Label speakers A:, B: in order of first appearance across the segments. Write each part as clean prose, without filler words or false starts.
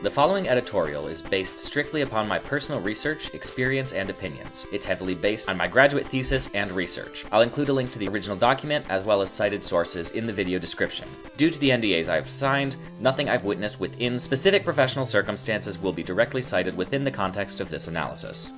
A: The following editorial is based strictly upon my personal research, experience, and opinions. It's heavily based on my graduate thesis and research. I'll include a link to the original document as well as cited sources in the video description. Due to the NDAs I've signed, nothing I've witnessed within specific professional circumstances will be directly cited within the context of this analysis.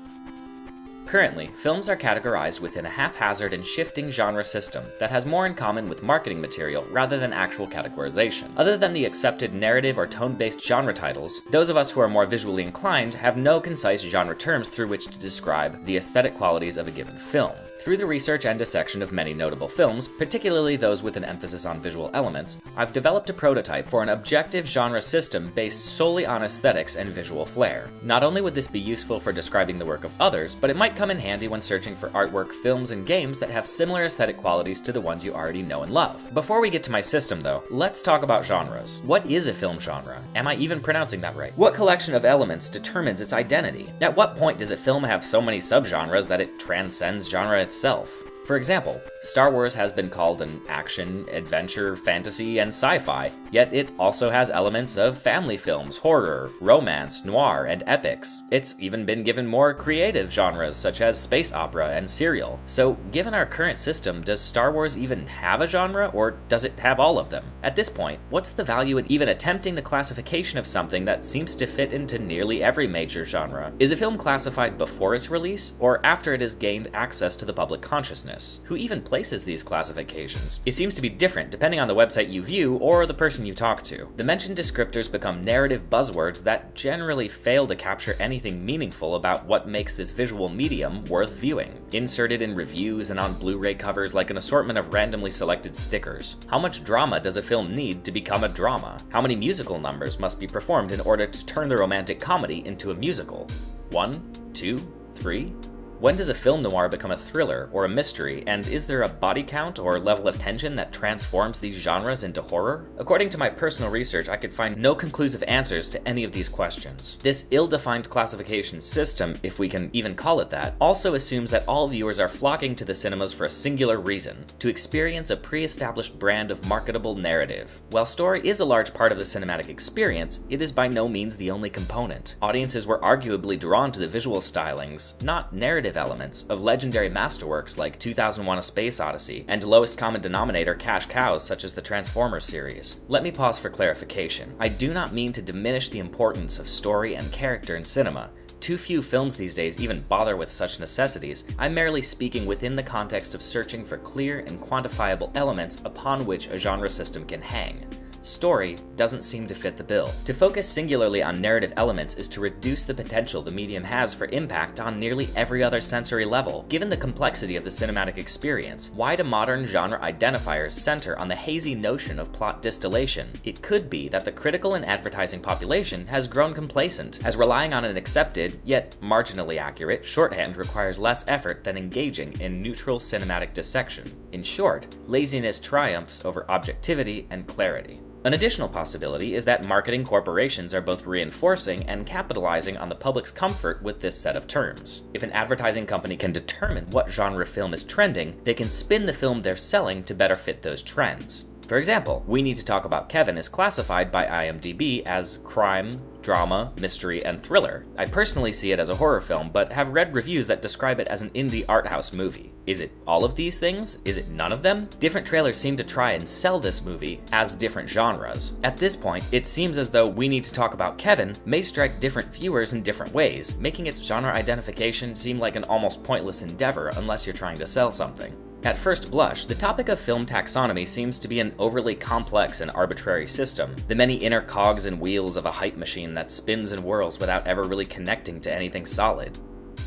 A: Currently, films are categorized within a haphazard and shifting genre system that has more in common with marketing material rather than actual categorization. Other than the accepted narrative or tone-based genre titles, those of us who are more visually inclined have no concise genre terms through which to describe the aesthetic qualities of a given film. Through the research and dissection of many notable films, particularly those with an emphasis on visual elements, I've developed a prototype for an objective genre system based solely on aesthetics and visual flair. Not only would this be useful for describing the work of others, but it might come in handy when searching for artwork, films, and games that have similar aesthetic qualities to the ones you already know and love. Before we get to my system though, let's talk about genres. What is a film genre? Am I even pronouncing that right? What collection of elements determines its identity? At what point does a film have so many subgenres that it transcends genre itself? For example, Star Wars has been called an action, adventure, fantasy, and sci-fi, yet it also has elements of family films, horror, romance, noir, and epics. It's even been given more creative genres such as space opera and serial. So, given our current system, does Star Wars even have a genre, or does it have all of them? At this point, what's the value in even attempting the classification of something that seems to fit into nearly every major genre? Is a film classified before its release, or after it has gained access to the public consciousness? Who even places these classifications? It seems to be different depending on the website you view or the person you talk to. The mentioned descriptors become narrative buzzwords that generally fail to capture anything meaningful about what makes this visual medium worth viewing. Inserted in reviews and on Blu-ray covers like an assortment of randomly selected stickers. How much drama does a film need to become a drama? How many musical numbers must be performed in order to turn the romantic comedy into a musical? 1, 2, 3? When does a film noir become a thriller or a mystery, and is there a body count or level of tension that transforms these genres into horror? According to my personal research, I could find no conclusive answers to any of these questions. This ill-defined classification system, if we can even call it that, also assumes that all viewers are flocking to the cinemas for a singular reason: to experience a pre-established brand of marketable narrative. While story is a large part of the cinematic experience, it is by no means the only component. Audiences were arguably drawn to the visual stylings, not narrative elements, of legendary masterworks like 2001: A Space Odyssey, and lowest common denominator cash cows such as the Transformers series. Let me pause for clarification. I do not mean to diminish the importance of story and character in cinema. Too few films these days even bother with such necessities. I'm merely speaking within the context of searching for clear and quantifiable elements upon which a genre system can hang. Story doesn't seem to fit the bill. To focus singularly on narrative elements is to reduce the potential the medium has for impact on nearly every other sensory level. Given the complexity of the cinematic experience, why do modern genre identifiers center on the hazy notion of plot distillation? It could be that the critical and advertising population has grown complacent, as relying on an accepted, yet marginally accurate, shorthand requires less effort than engaging in neutral cinematic dissection. In short, laziness triumphs over objectivity and clarity. An additional possibility is that marketing corporations are both reinforcing and capitalizing on the public's comfort with this set of terms. If an advertising company can determine what genre film is trending, they can spin the film they're selling to better fit those trends. For example, We Need to Talk About Kevin is classified by IMDb as crime, drama, mystery, and thriller. I personally see it as a horror film, but have read reviews that describe it as an indie art house movie. Is it all of these things? Is it none of them? Different trailers seem to try and sell this movie as different genres. At this point, it seems as though We Need to Talk About Kevin may strike different viewers in different ways, making its genre identification seem like an almost pointless endeavor unless you're trying to sell something. At first blush, the topic of film taxonomy seems to be an overly complex and arbitrary system, the many inner cogs and wheels of a hype machine that spins and whirls without ever really connecting to anything solid.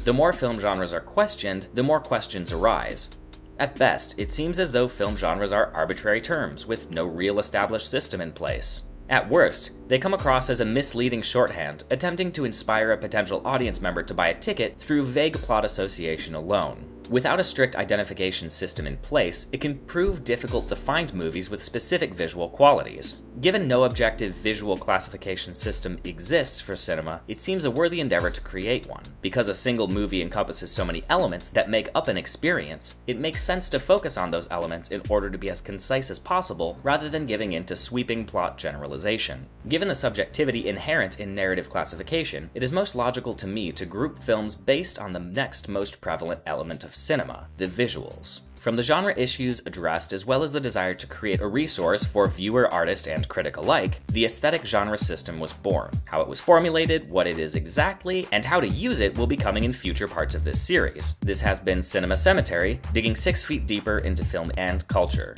A: The more film genres are questioned, the more questions arise. At best, it seems as though film genres are arbitrary terms, with no real established system in place. At worst, they come across as a misleading shorthand, attempting to inspire a potential audience member to buy a ticket through vague plot association alone. Without a strict identification system in place, it can prove difficult to find movies with specific visual qualities. Given no objective visual classification system exists for cinema, it seems a worthy endeavor to create one. Because a single movie encompasses so many elements that make up an experience, it makes sense to focus on those elements in order to be as concise as possible, rather than giving in to sweeping plot generalization. Given the subjectivity inherent in narrative classification, it is most logical to me to group films based on the next most prevalent element of cinema, the visuals. From the genre issues addressed, as well as the desire to create a resource for viewer, artist, and critic alike, the aesthetic genre system was born. How it was formulated, what it is exactly, and how to use it will be coming in future parts of this series. This has been Cinema Cemetery, digging 6 feet deeper into film and culture.